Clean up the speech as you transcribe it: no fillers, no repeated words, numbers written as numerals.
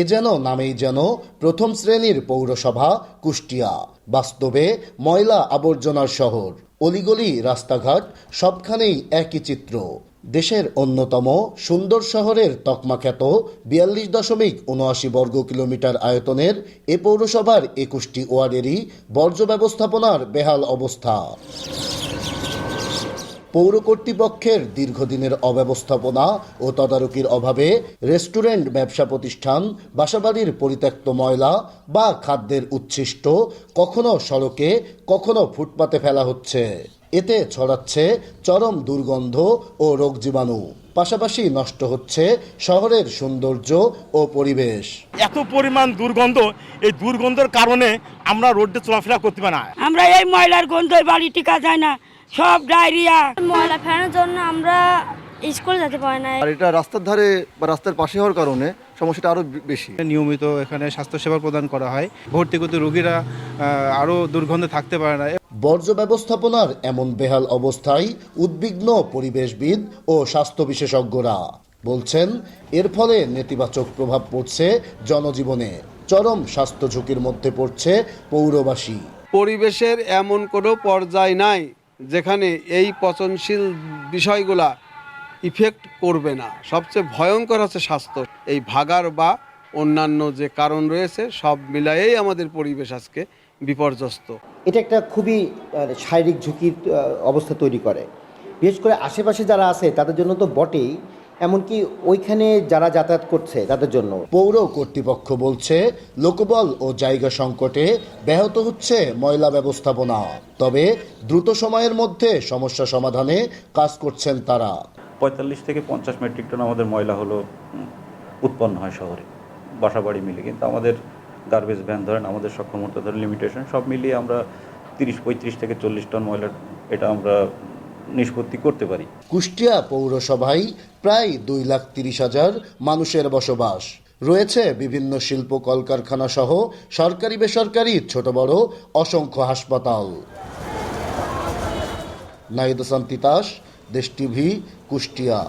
এ যেন নামেই যেন প্রথম শ্রেণীর পৌরসভা কুষ্টিয়া, বাস্তবে ময়লা আবর্জনার শহর। অলিগলি, রাস্তাঘাট সবখানেই একই চিত্র। দেশের অন্যতম সুন্দর শহরের তকমা খ্যাত ৪২.৭৯ বর্গ কিলোমিটার আয়তনের এ পৌরসভার ২১টি ওয়ার্ডেরই বর্জ্য ব্যবস্থাপনার বেহাল অবস্থা। পৌর কর্তৃপক্ষের দীর্ঘদিনের অব্যবস্থাপনা ও তদারকির অভাবে রেস্টুরেন্ট, ব্যবসা প্রতিষ্ঠান, বাসাবাড়ির পরিত্যক্ত ময়লা বা খাদ্যের উচ্ছিষ্ট কখনো সড়কে, কখনো ফুটপাতে ফেলা হচ্ছে। এতে ছড়াচ্ছে চরম দুর্গন্ধ ও রোগ জীবাণু। পাশাপাশি নষ্ট হচ্ছে শহরের সৌন্দর্য ও পরিবেশ। এত পরিমাণ দুর্গন্ধ, এই দুর্গন্ধের কারণে আমরা রোডে চলাফেরা করতে পারি না। আমরা এই ময়লার গন্ধে বাড়ি টিকা যায় না, সব ডায়রিয়া। ময়লা ফেলানোর জন্য আমরা স্কুলে যেতে পারি না। আর এটা রাস্তার ধারে বা রাস্তার পাশে হওয়ার কারণে সমস্যাটা আরো বেশি। নিয়মিত এখানে স্বাস্থ্যসেবা প্রদান করা হয়, ভর্তি রোগীরা আরো দুর্গন্ধে থাকতে পারে না। বর্জ্য ব্যবস্থাপনার এমন বেহাল অবস্থায় উদ্বিগ্ন পরিবেশবিদ ও স্বাস্থ্য বিশেষজ্ঞরা বলছেন, এর ফলে নেতিবাচক প্রভাব পড়ছে জনজীবনে। চরম স্বাস্থ্য ঝুঁকির মধ্যে পড়ছে পৌরবাসী। পরিবেশের এমন কোনো পর্যায় নাই যেখানে এই পচনশীল বিষয়গুলা ইফেক্ট করবে না। সবচেয়ে ভয়ঙ্কর হচ্ছে স্বাস্থ্য। এই ভাগার বা অন্যান্য যে কারণ রয়েছে সব মিলায়েই আমাদের পরিবেশ আজকে বিপর্যস্ত। এটা একটা খুবই শারীরিক ঝুঁকির অবস্থা তৈরি করে, বিশেষ করে আশেপাশে যারা আছে তাদের জন্য তো বটেই, এমনকি ওইখানে যারা যাতায়াত করছে তাদের জন্য। পৌর কর্তৃপক্ষ বলছে, লোকবল ও জায়গা সংকটে ব্যাহত হচ্ছে ময়লা ব্যবস্থাপনা। তবে দ্রুত সময়ের মধ্যে সমস্যা সমাধানে কাজ করছেন তারা। ৪৫ থেকে ৫০ মেট্রিক টন আমাদের ময়লা হলো উৎপন্ন হয় শহরে, বাসাবাড়ি মিলে। কিন্তু আমাদের গার্বেজ ভ্যান ধরেন, আমাদের সক্ষমতা ধরেন, লিমিটেশন সব মিলিয়ে আমরা ৩৫ থেকে ৪০ টন ময়লা এটা আমরা নিষ্পত্তি করতে পারি। কুষ্টিয়া পৌরসভায় প্রায় ২,৩০,০০০ মানুষের বসবাস। রয়েছে বিভিন্ন শিল্প, কলকারখানা সহ সরকারি বেসরকারি ছোট বড় অসংখ্য হাসপাতাল। নাহিদ হাসান তিতাস, দেশ টিভি, কুষ্টিয়া।